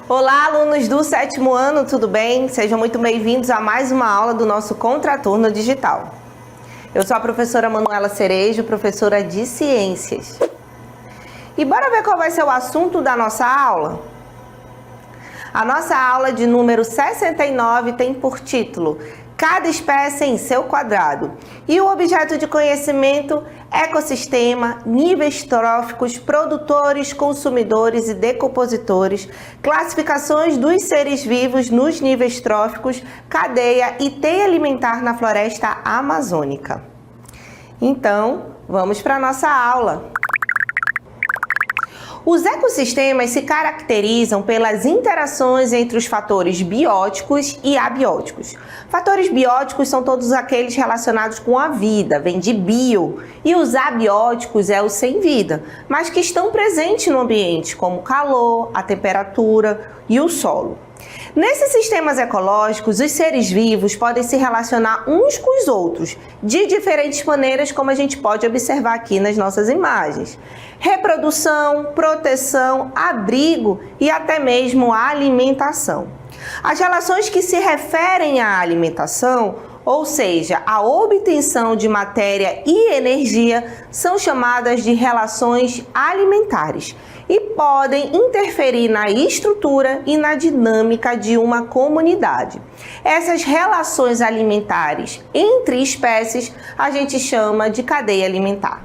Olá, alunos do 7º ano, tudo bem? Sejam muito bem-vindos a mais uma aula do nosso Contraturno Digital. Eu sou a professora Manuela Cerejo, professora de Ciências. E bora ver qual vai ser o assunto da nossa aula? A nossa aula de número 69 tem por título Cada espécie em seu quadrado. E o objeto de conhecimento, ecossistema, níveis tróficos, produtores, consumidores e decompositores, classificações dos seres vivos nos níveis tróficos, cadeia e teia alimentar na floresta amazônica. Então, vamos para a nossa aula. Os ecossistemas se caracterizam pelas interações entre os fatores bióticos e abióticos. Fatores bióticos são todos aqueles relacionados com a vida, vem de bio, e os abióticos é o sem vida, mas que estão presentes no ambiente, como o calor, a temperatura e o solo. Nesses sistemas ecológicos, os seres vivos podem se relacionar uns com os outros, de diferentes maneiras, como a gente pode observar aqui nas nossas imagens. Reprodução, proteção, abrigo e até mesmo alimentação. As relações que se referem à alimentação, ou seja, a obtenção de matéria e energia, são chamadas de relações alimentares e podem interferir na estrutura e na dinâmica de uma comunidade. Essas relações alimentares entre espécies a gente chama de cadeia alimentar.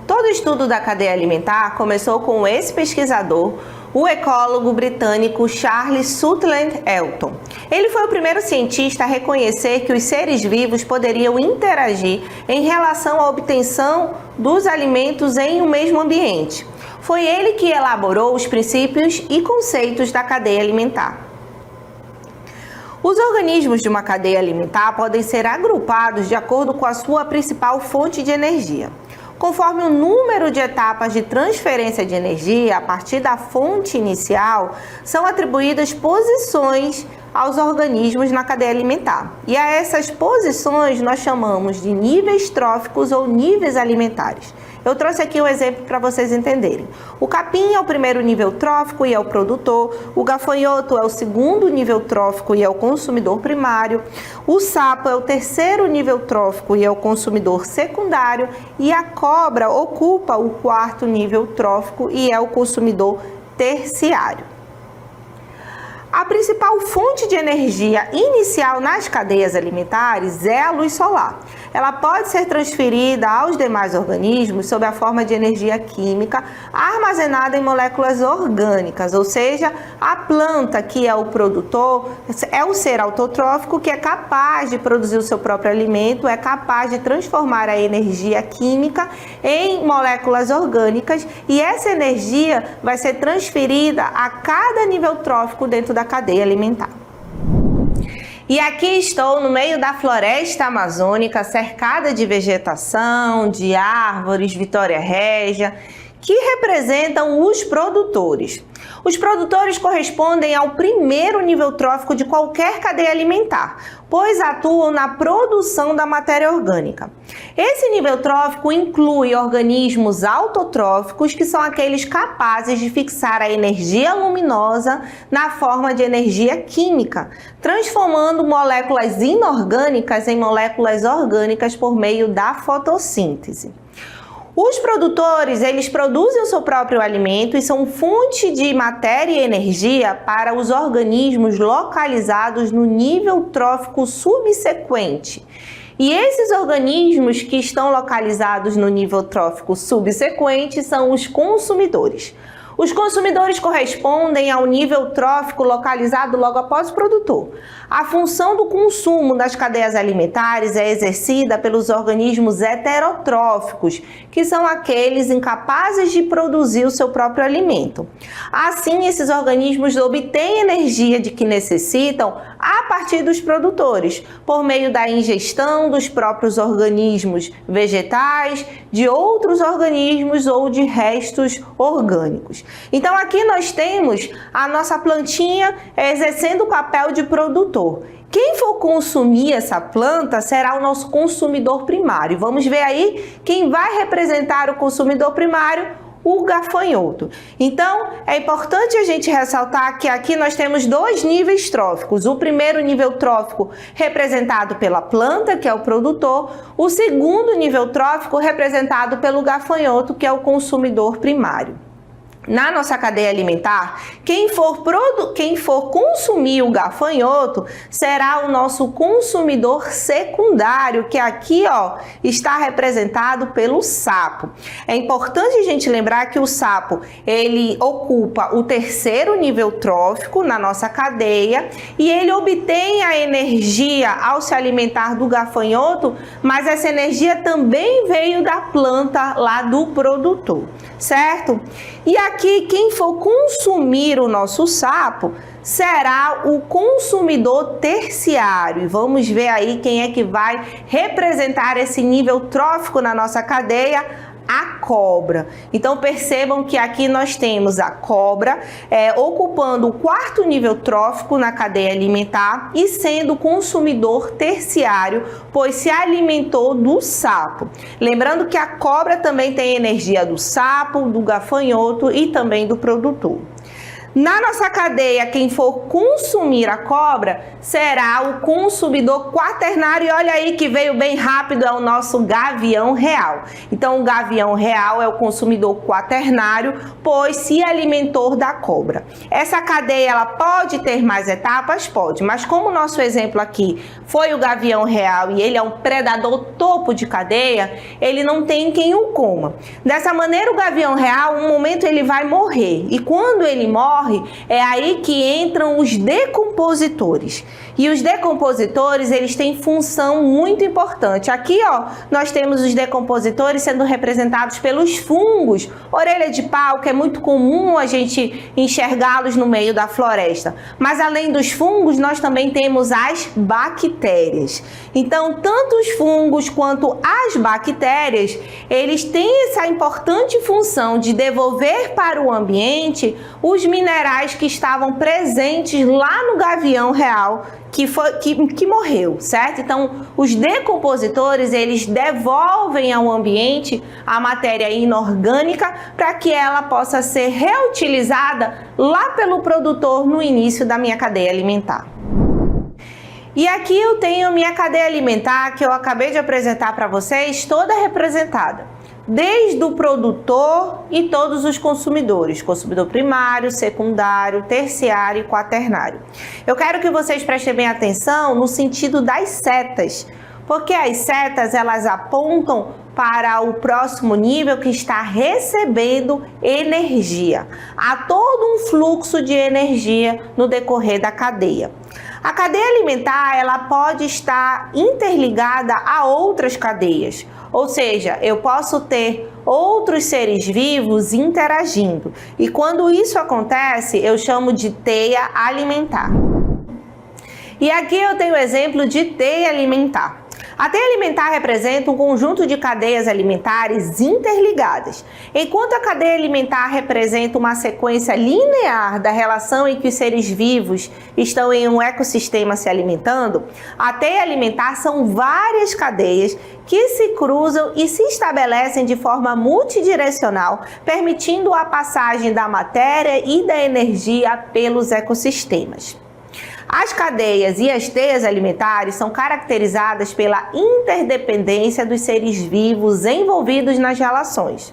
Todo o estudo da cadeia alimentar começou com esse pesquisador, o ecólogo britânico Charles Sutherland Elton. Ele foi o primeiro cientista a reconhecer que os seres vivos poderiam interagir em relação à obtenção dos alimentos em um mesmo ambiente. Foi ele que elaborou os princípios e conceitos da cadeia alimentar. Os organismos de uma cadeia alimentar podem ser agrupados de acordo com a sua principal fonte de energia. Conforme o número de etapas de transferência de energia a partir da fonte inicial, são atribuídas posições aos organismos na cadeia alimentar. E a essas posições nós chamamos de níveis tróficos ou níveis alimentares. Eu trouxe aqui um exemplo para vocês entenderem. O capim é o primeiro nível trófico e é o produtor, o gafanhoto é o segundo nível trófico e é o consumidor primário, o sapo é o terceiro nível trófico e é o consumidor secundário e a cobra ocupa o quarto nível trófico e é o consumidor terciário. A principal fonte de energia inicial nas cadeias alimentares é a luz solar. Ela pode ser transferida aos demais organismos sob a forma de energia química armazenada em moléculas orgânicas, ou seja, a planta, que é o produtor, é o ser autotrófico que é capaz de produzir o seu próprio alimento, é capaz de transformar a energia química em moléculas orgânicas e essa energia vai ser transferida a cada nível trófico dentro da cadeia alimentar. E aqui estou no meio da floresta amazônica, cercada de vegetação, de árvores, Vitória Régia, que representam os produtores. Os produtores correspondem ao primeiro nível trófico de qualquer cadeia alimentar, pois atuam na produção da matéria orgânica. Esse nível trófico inclui organismos autotróficos, que são aqueles capazes de fixar a energia luminosa na forma de energia química, transformando moléculas inorgânicas em moléculas orgânicas por meio da fotossíntese. Os produtores, eles produzem o seu próprio alimento e são fonte de matéria e energia para os organismos localizados no nível trófico subsequente. E esses organismos que estão localizados no nível trófico subsequente são os consumidores. Os consumidores correspondem ao nível trófico localizado logo após o produtor. A função do consumo das cadeias alimentares é exercida pelos organismos heterotróficos, que são aqueles incapazes de produzir o seu próprio alimento. Assim, esses organismos obtêm energia de que necessitam a partir dos produtores, por meio da ingestão dos próprios organismos vegetais, de outros organismos ou de restos orgânicos. Então aqui nós temos a nossa plantinha exercendo o papel de produtor. Quem for consumir essa planta será o nosso consumidor primário. Vamos ver aí quem vai representar o consumidor primário: o gafanhoto. Então, é importante a gente ressaltar que aqui nós temos dois níveis tróficos. O primeiro nível trófico representado pela planta, que é o produtor. O segundo nível trófico representado pelo gafanhoto, que é o consumidor primário. Na nossa cadeia alimentar, quem for consumir o gafanhoto será o nosso consumidor secundário, que aqui está representado pelo sapo. É importante a gente lembrar que o sapo ele ocupa o terceiro nível trófico na nossa cadeia e ele obtém a energia ao se alimentar do gafanhoto, mas essa energia também veio da planta lá do produtor, certo? E aqui, quem for consumir o nosso sapo será o consumidor terciário. E vamos ver aí quem é que vai representar esse nível trófico na nossa cadeia: a cobra. Então percebam que aqui nós temos a cobra ocupando o quarto nível trófico na cadeia alimentar e sendo consumidor terciário, pois se alimentou do sapo. Lembrando que a cobra também tem energia do sapo, do gafanhoto e também do produtor. Na nossa cadeia, quem for consumir a cobra será o consumidor quaternário. E olha aí que veio bem rápido, é o nosso gavião real. Então, o gavião real é o consumidor quaternário, pois se alimentou da cobra. Essa cadeia, ela pode ter mais etapas? Pode, mas como o nosso exemplo aqui foi o gavião real e ele é um predador topo de cadeia, ele não tem quem o coma. Dessa maneira, o gavião real, um momento ele vai morrer. E quando ele morre, é aí que entram os decompositores. E os decompositores, eles têm função muito importante. Aqui, nós temos os decompositores sendo representados pelos fungos, orelha de pau, que é muito comum a gente enxergá-los no meio da floresta. Mas além dos fungos, nós também temos as bactérias. Então, tanto os fungos quanto as bactérias, eles têm essa importante função de devolver para o ambiente os minerais que estavam presentes lá no gavião real que morreu, certo? Então, os decompositores, eles devolvem ao ambiente a matéria inorgânica para que ela possa ser reutilizada lá pelo produtor no início da minha cadeia alimentar. E aqui eu tenho minha cadeia alimentar que eu acabei de apresentar para vocês, toda representada. Desde o produtor e todos os consumidores, consumidor primário, secundário, terciário e quaternário. Eu quero que vocês prestem bem atenção no sentido das setas, porque as setas elas apontam para o próximo nível que está recebendo energia. Há todo um fluxo de energia no decorrer da cadeia. A cadeia alimentar ela pode estar interligada a outras cadeias. Ou seja, eu posso ter outros seres vivos interagindo. E quando isso acontece, eu chamo de teia alimentar. E aqui eu tenho o exemplo de teia alimentar. A teia alimentar representa um conjunto de cadeias alimentares interligadas. Enquanto a cadeia alimentar representa uma sequência linear da relação em que os seres vivos estão em um ecossistema se alimentando, a teia alimentar são várias cadeias que se cruzam e se estabelecem de forma multidirecional, permitindo a passagem da matéria e da energia pelos ecossistemas. As cadeias e as teias alimentares são caracterizadas pela interdependência dos seres vivos envolvidos nas relações.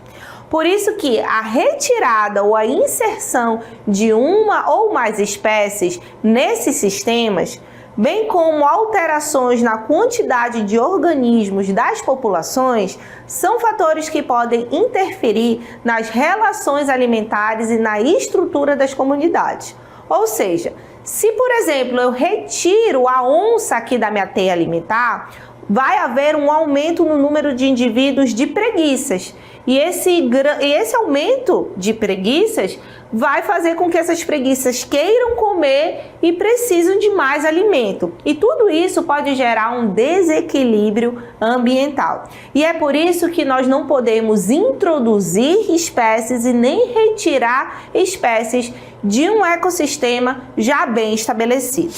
Por isso que a retirada ou a inserção de uma ou mais espécies nesses sistemas bem como alterações na quantidade de organismos das populações, são fatores que podem interferir nas relações alimentares e na estrutura das comunidades. Ou seja, se, por exemplo, eu retiro a onça aqui da minha teia alimentar, vai haver um aumento no número de indivíduos de preguiças. E esse aumento de preguiças vai fazer com que essas preguiças queiram comer e precisam de mais alimento. E tudo isso pode gerar um desequilíbrio ambiental. E é por isso que nós não podemos introduzir espécies e nem retirar espécies de um ecossistema já bem estabelecido.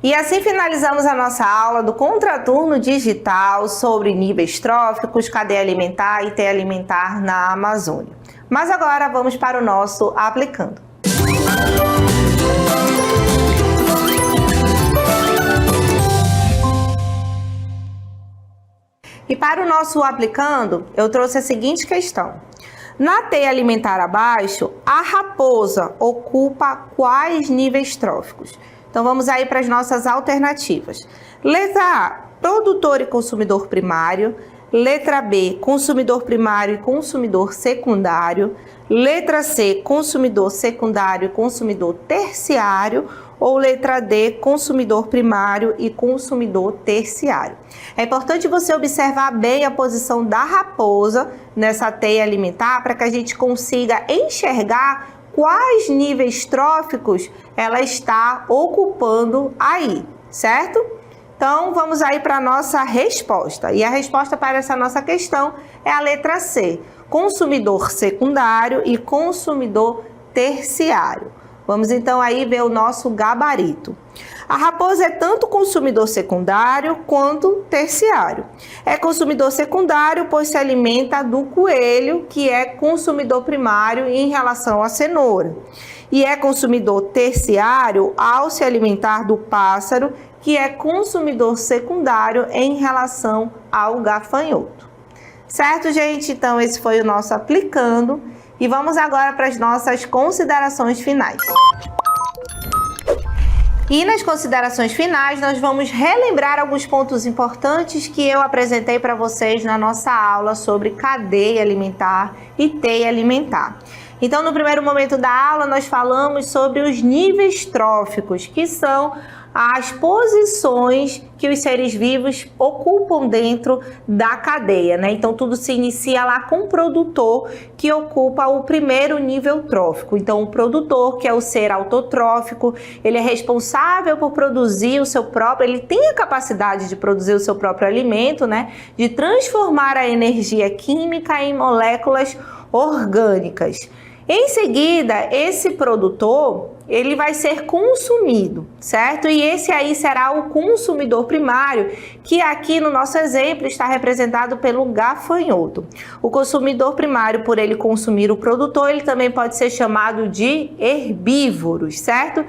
E assim finalizamos a nossa aula do Contraturno Digital sobre níveis tróficos, cadeia alimentar e teia alimentar na Amazônia. Mas agora vamos para o nosso Aplicando. E para o nosso Aplicando, eu trouxe a seguinte questão. Na teia alimentar abaixo, a raposa ocupa quais níveis tróficos? Então vamos aí para as nossas alternativas. Letra A, produtor e consumidor primário. Letra B, consumidor primário e consumidor secundário. Letra C, consumidor secundário e consumidor terciário. Ou letra D, consumidor primário e consumidor terciário. É importante você observar bem a posição da raposa nessa teia alimentar para que a gente consiga enxergar quais níveis tróficos ela está ocupando aí, certo? Então, vamos aí para a nossa resposta. E a resposta para essa nossa questão é a letra C, consumidor secundário e consumidor terciário. Vamos então aí ver o nosso gabarito. A raposa é tanto consumidor secundário quanto terciário. É consumidor secundário, pois se alimenta do coelho, que é consumidor primário em relação à cenoura. E é consumidor terciário ao se alimentar do pássaro, que é consumidor secundário em relação ao gafanhoto. Certo, gente? Então, esse foi o nosso Aplicando. E vamos agora para as nossas considerações finais. E nas considerações finais, nós vamos relembrar alguns pontos importantes que eu apresentei para vocês na nossa aula sobre cadeia alimentar e teia alimentar. Então, no primeiro momento da aula, nós falamos sobre os níveis tróficos, que são as posições que os seres vivos ocupam dentro da cadeia, né? Então, tudo se inicia lá com o produtor, que ocupa o primeiro nível trófico. Então, o produtor, que é o ser autotrófico, ele é responsável por produzir o seu próprio, ele tem a capacidade de produzir o seu próprio alimento, né? De transformar a energia química em moléculas orgânicas. Em seguida, esse produtor, ele vai ser consumido, certo? E esse aí será o consumidor primário, que aqui no nosso exemplo está representado pelo gafanhoto. O consumidor primário, por ele consumir o produtor, ele também pode ser chamado de herbívoros, certo?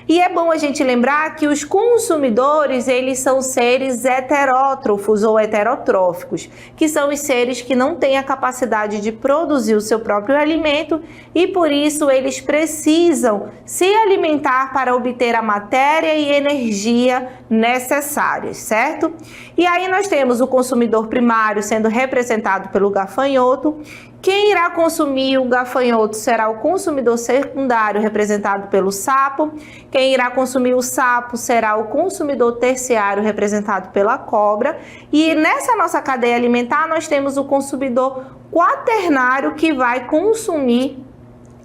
E é bom a gente lembrar que os consumidores, eles são seres heterótrofos ou heterotróficos, que são os seres que não têm a capacidade de produzir o seu próprio alimento e por isso eles precisam se alimentar para obter a matéria e energia necessárias, certo? E aí nós temos o consumidor primário sendo representado pelo gafanhoto. Quem irá consumir o gafanhoto será o consumidor secundário, representado pelo sapo. Quem irá consumir o sapo será o consumidor terciário, representado pela cobra. E nessa nossa cadeia alimentar, nós temos o consumidor quaternário, que vai consumir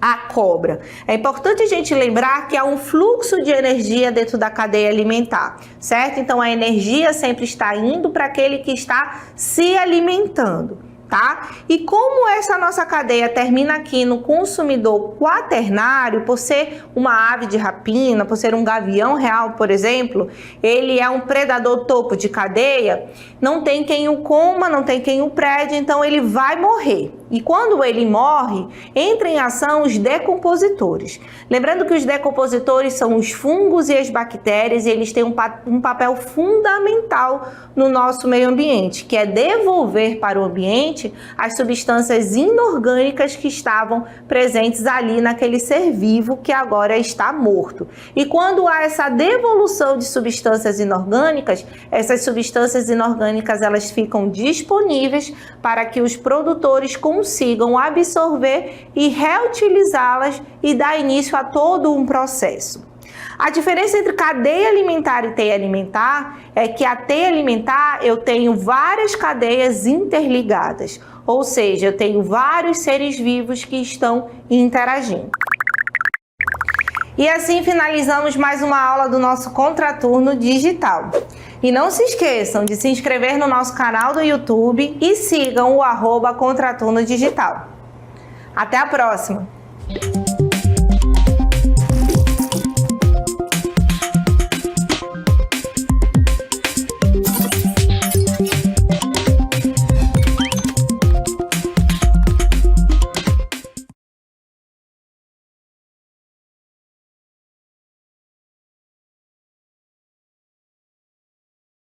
a cobra. É importante a gente lembrar que há um fluxo de energia dentro da cadeia alimentar, certo? Então, a energia sempre está indo para aquele que está se alimentando. Tá? E como essa nossa cadeia termina aqui no consumidor quaternário, por ser uma ave de rapina, por ser um gavião real, por exemplo, ele é um predador topo de cadeia, não tem quem o coma, não tem quem o prede, então ele vai morrer. E quando ele morre, entra em ação os decompositores. Lembrando que os decompositores são os fungos e as bactérias, e eles têm um papel fundamental no nosso meio ambiente, que é devolver para o ambiente novamente as substâncias inorgânicas que estavam presentes ali naquele ser vivo que agora está morto. E quando há essa devolução de substâncias inorgânicas, essas substâncias inorgânicas elas ficam disponíveis para que os produtores consigam absorver e reutilizá-las e dar início a todo um processo. A diferença entre cadeia alimentar e teia alimentar é que a teia alimentar eu tenho várias cadeias interligadas, ou seja, eu tenho vários seres vivos que estão interagindo. E assim finalizamos mais uma aula do nosso Contraturno Digital. E não se esqueçam de se inscrever no nosso canal do YouTube e sigam o @Contraturno Digital. Até a próxima!